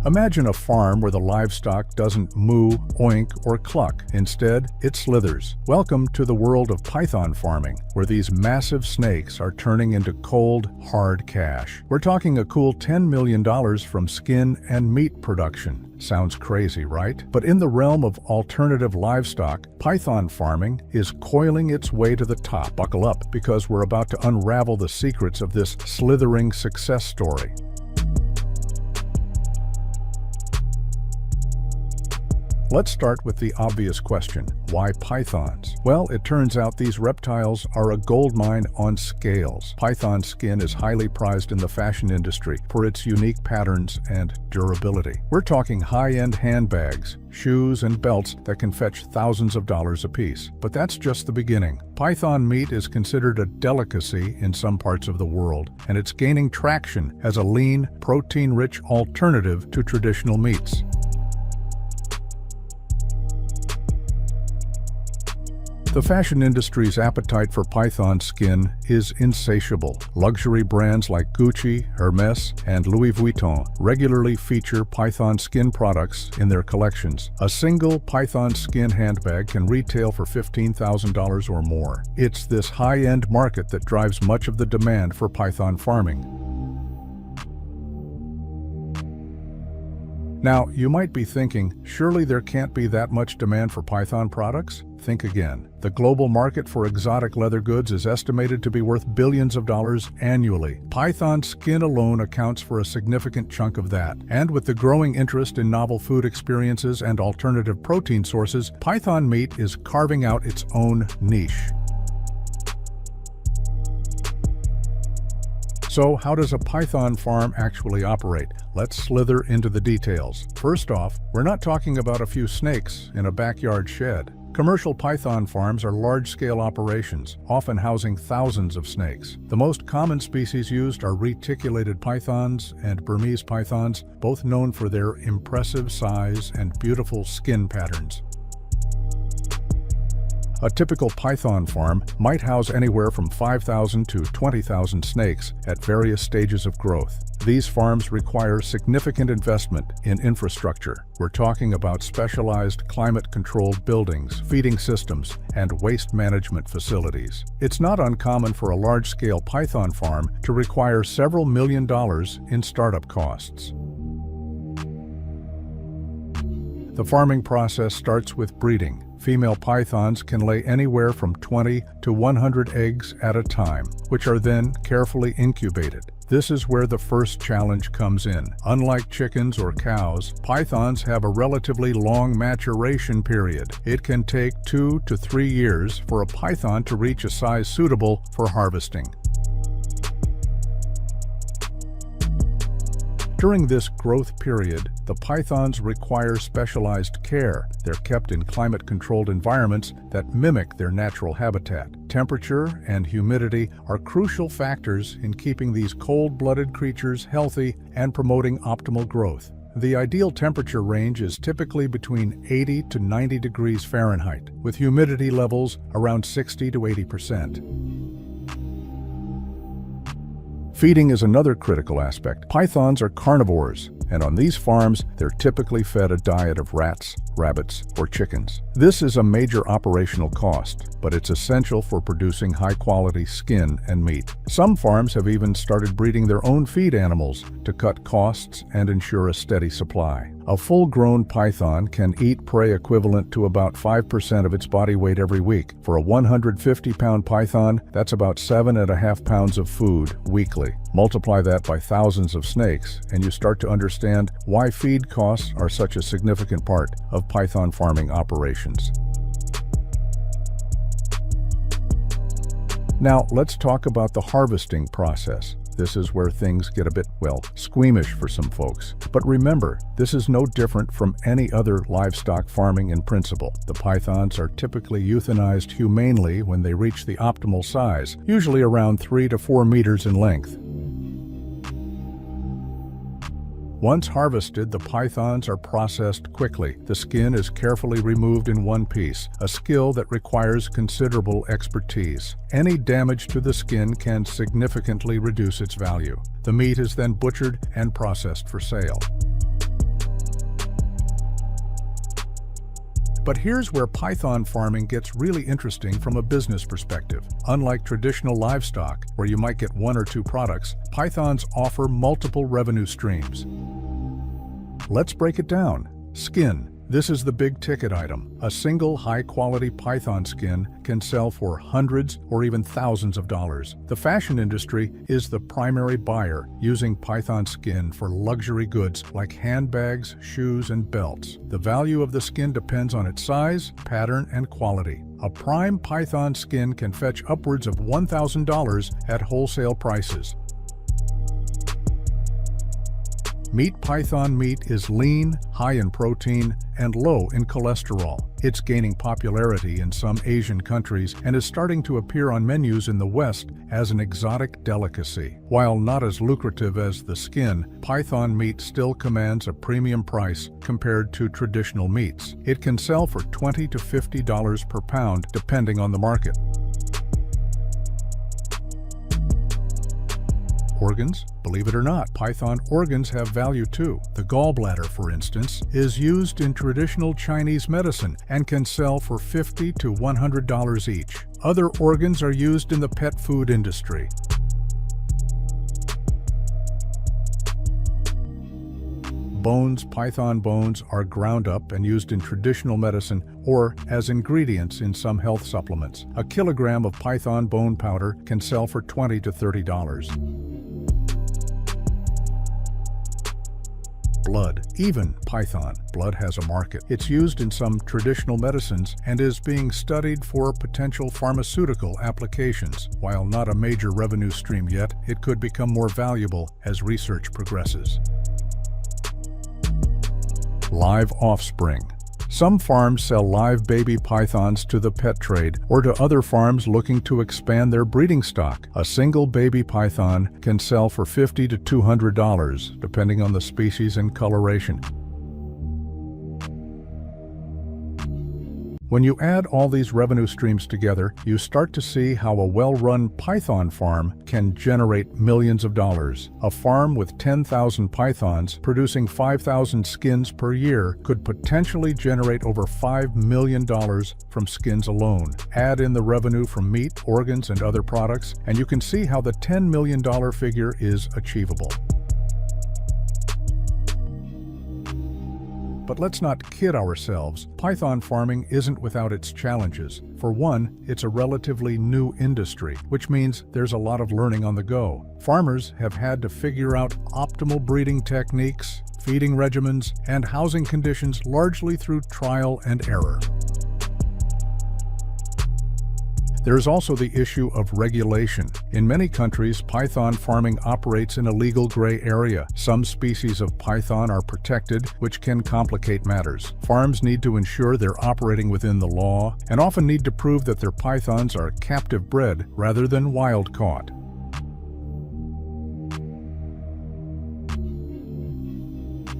Imagine a farm where the livestock doesn't moo, oink, or cluck. Instead, it slithers. Welcome to the world of python farming, where these massive snakes are turning into cold, hard cash. We're talking a cool $10 million from skin and meat production. Sounds crazy, right? But in the realm of alternative livestock, python farming is coiling its way to the top. Buckle up, because we're about to unravel the secrets of this slithering success story. Let's start with the obvious question: why pythons? Well, it turns out these reptiles are a goldmine on scales. Python skin is highly prized in the fashion industry for its unique patterns and durability. We're talking high-end handbags, shoes, and belts that can fetch thousands of dollars apiece. But that's just the beginning. Python meat is considered a delicacy in some parts of the world, and it's gaining traction as a lean, protein-rich alternative to traditional meats. The fashion industry's appetite for python skin is insatiable. Luxury brands like Gucci, Hermes, and Louis Vuitton regularly feature python skin products in their collections. A single python skin handbag can retail for $15,000 or more. It's this high-end market that drives much of the demand for python farming. Now, you might be thinking, surely there can't be that much demand for python products? Think again. The global market for exotic leather goods is estimated to be worth billions of dollars annually. Python skin alone accounts for a significant chunk of that. And with the growing interest in novel food experiences and alternative protein sources, python meat is carving out its own niche. So, how does a python farm actually operate? Let's slither into the details. First off, we're not talking about a few snakes in a backyard shed. Commercial python farms are large-scale operations, often housing thousands of snakes. The most common species used are reticulated pythons and Burmese pythons, both known for their impressive size and beautiful skin patterns. A typical python farm might house anywhere from 5,000 to 20,000 snakes at various stages of growth. These farms require significant investment in infrastructure. We're talking about specialized climate-controlled buildings, feeding systems, and waste management facilities. It's not uncommon for a large-scale python farm to require several $million in startup costs. The farming process starts with breeding. Female pythons can lay anywhere from 20 to 100 eggs at a time, which are then carefully incubated. This is where the first challenge comes in. Unlike chickens or cows, pythons have a relatively long maturation period. It can take 2 to 3 years for a python to reach a size suitable for harvesting. During this growth period, the pythons require specialized care. They're kept in climate-controlled environments that mimic their natural habitat. Temperature and humidity are crucial factors in keeping these cold-blooded creatures healthy and promoting optimal growth. The ideal temperature range is typically between 80 to 90 degrees Fahrenheit, with humidity levels around 60 to 80%. Feeding is another critical aspect. Pythons are carnivores, and on these farms, they're typically fed a diet of rats, rabbits, or chickens. This is a major operational cost, but it's essential for producing high-quality skin and meat. Some farms have even started breeding their own feed animals to cut costs and ensure a steady supply. A full-grown python can eat prey equivalent to about 5% of its body weight every week. For a 150-pound python, that's about 7.5 pounds of food weekly. Multiply that by thousands of snakes, and you start to understand why feed costs are such a significant part of python farming operations. Now, let's talk about the harvesting process. This is where things get a bit, squeamish for some folks. But remember, this is no different from any other livestock farming in principle. The pythons are typically euthanized humanely when they reach the optimal size, usually around 3 to 4 meters in length. Once harvested, the pythons are processed quickly. The skin is carefully removed in one piece, a skill that requires considerable expertise. Any damage to the skin can significantly reduce its value. The meat is then butchered and processed for sale. But here's where python farming gets really interesting from a business perspective. Unlike traditional livestock, where you might get one or two products, pythons offer multiple revenue streams. Let's break it down. Skin. This is the big-ticket item. A single high-quality python skin can sell for hundreds or even thousands of dollars. The fashion industry is the primary buyer, using python skin for luxury goods like handbags, shoes, and belts. The value of the skin depends on its size, pattern, and quality. A prime python skin can fetch upwards of $1,000 at wholesale prices. Meat. Python meat is lean, high in protein, and low in cholesterol. It's gaining popularity in some Asian countries and is starting to appear on menus in the West as an exotic delicacy. While not as lucrative as the skin, python meat still commands a premium price compared to traditional meats. It can sell for $20 to $50 per pound, depending on the market. Organs? Believe it or not, python organs have value too. The gallbladder, for instance, is used in traditional Chinese medicine and can sell for $50 to $100 each. Other organs are used in the pet food industry. Bones. Python bones are ground up and used in traditional medicine or as ingredients in some health supplements. A kilogram of python bone powder can sell for $20 to $30. Blood. Even python blood has a market. It's used in some traditional medicines and is being studied for potential pharmaceutical applications. While not a major revenue stream yet, it could become more valuable as research progresses. Live offspring. Some farms sell live baby pythons to the pet trade or to other farms looking to expand their breeding stock. A single baby python can sell for $50 to $200, depending on the species and coloration. When you add all these revenue streams together, you start to see how a well-run python farm can generate millions of dollars. A farm with 10,000 pythons producing 5,000 skins per year could potentially generate over $5 million from skins alone. Add in the revenue from meat, organs, and other products, and you can see how the $10 million figure is achievable. But let's not kid ourselves. Python farming isn't without its challenges. For one, it's a relatively new industry, which means there's a lot of learning on the go. Farmers have had to figure out optimal breeding techniques, feeding regimens, and housing conditions largely through trial and error. There is also the issue of regulation. In many countries, python farming operates in a legal gray area. Some species of python are protected, which can complicate matters. Farms need to ensure they're operating within the law and often need to prove that their pythons are captive bred rather than wild caught.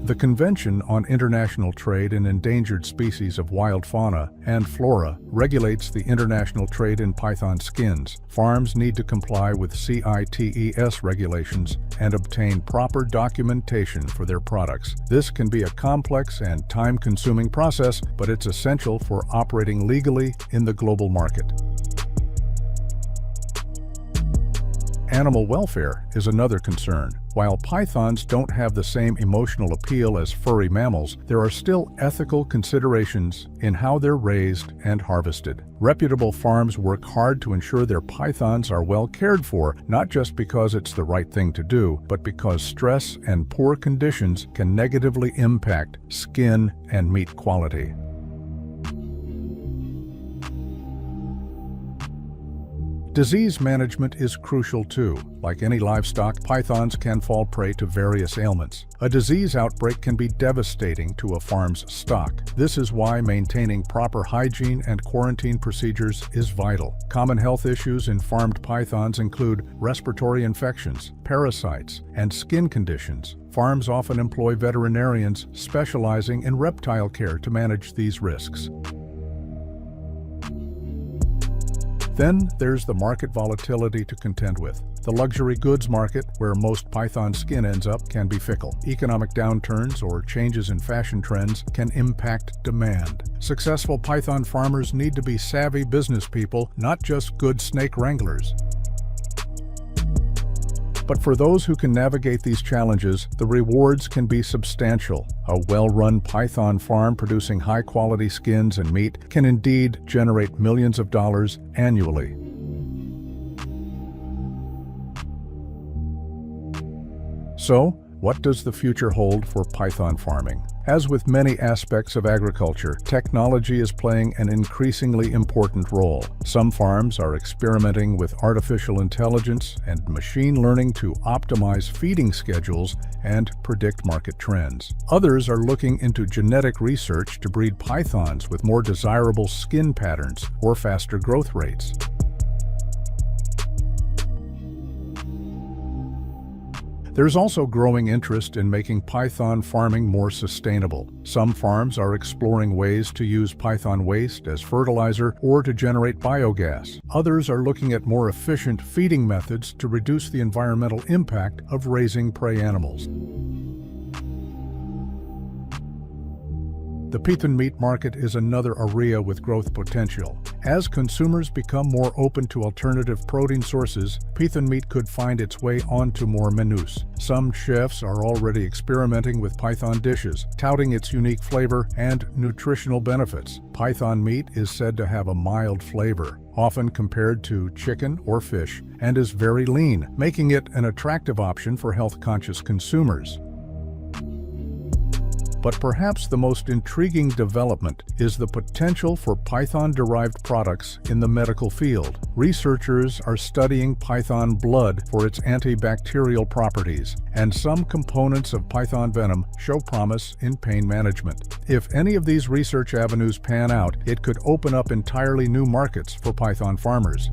The Convention on International Trade in Endangered Species of Wild Fauna and Flora regulates the international trade in python skins. Farms need to comply with CITES regulations and obtain proper documentation for their products. This can be a complex and time-consuming process, but it's essential for operating legally in the global market. Animal welfare is another concern. While pythons don't have the same emotional appeal as furry mammals, there are still ethical considerations in how they're raised and harvested. Reputable farms work hard to ensure their pythons are well cared for, not just because it's the right thing to do, but because stress and poor conditions can negatively impact skin and meat quality. Disease management is crucial too. Like any livestock, pythons can fall prey to various ailments. A disease outbreak can be devastating to a farm's stock. This is why maintaining proper hygiene and quarantine procedures is vital. Common health issues in farmed pythons include respiratory infections, parasites, and skin conditions. Farms often employ veterinarians specializing in reptile care to manage these risks. Then there's the market volatility to contend with. The luxury goods market, where most python skin ends up, can be fickle. Economic downturns or changes in fashion trends can impact demand. Successful python farmers need to be savvy business people, not just good snake wranglers. But for those who can navigate these challenges, the rewards can be substantial. A well-run python farm producing high-quality skins and meat can indeed generate millions of dollars annually. So, what does the future hold for python farming? As with many aspects of agriculture, technology is playing an increasingly important role. Some farms are experimenting with artificial intelligence and machine learning to optimize feeding schedules and predict market trends. Others are looking into genetic research to breed pythons with more desirable skin patterns or faster growth rates. There's also growing interest in making python farming more sustainable. Some farms are exploring ways to use python waste as fertilizer or to generate biogas. Others are looking at more efficient feeding methods to reduce the environmental impact of raising prey animals. The python meat market is another area with growth potential. As consumers become more open to alternative protein sources, python meat could find its way onto more menus. Some chefs are already experimenting with python dishes, touting its unique flavor and nutritional benefits. Python meat is said to have a mild flavor, often compared to chicken or fish, and is very lean, making it an attractive option for health-conscious consumers. But perhaps the most intriguing development is the potential for python-derived products in the medical field. Researchers are studying python blood for its antibacterial properties, and some components of python venom show promise in pain management. If any of these research avenues pan out, it could open up entirely new markets for python farmers.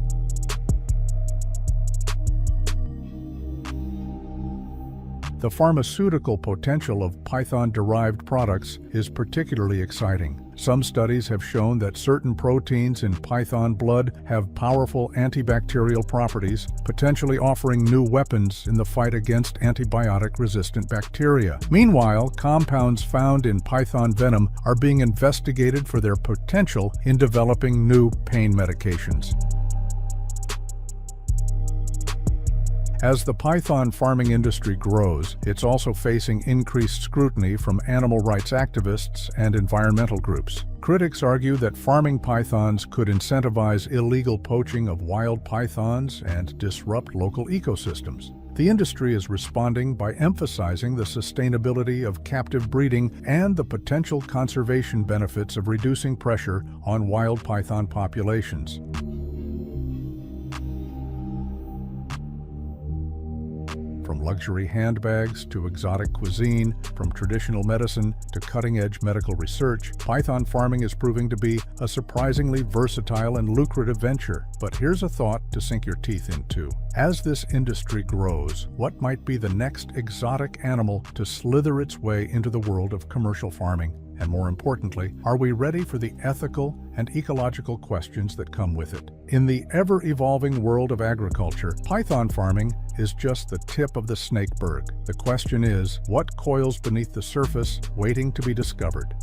The pharmaceutical potential of python-derived products is particularly exciting. Some studies have shown that certain proteins in python blood have powerful antibacterial properties, potentially offering new weapons in the fight against antibiotic-resistant bacteria. Meanwhile, compounds found in python venom are being investigated for their potential in developing new pain medications. As the python farming industry grows, it's also facing increased scrutiny from animal rights activists and environmental groups. Critics argue that farming pythons could incentivize illegal poaching of wild pythons and disrupt local ecosystems. The industry is responding by emphasizing the sustainability of captive breeding and the potential conservation benefits of reducing pressure on wild python populations. From luxury handbags to exotic cuisine, from traditional medicine to cutting-edge medical research, python farming is proving to be a surprisingly versatile and lucrative venture. But here's a thought to sink your teeth into. As this industry grows, what might be the next exotic animal to slither its way into the world of commercial farming? And more importantly, are we ready for the ethical and ecological questions that come with it? In the ever-evolving world of agriculture, python farming is just the tip of the snakeberg. The question is, what coils beneath the surface waiting to be discovered?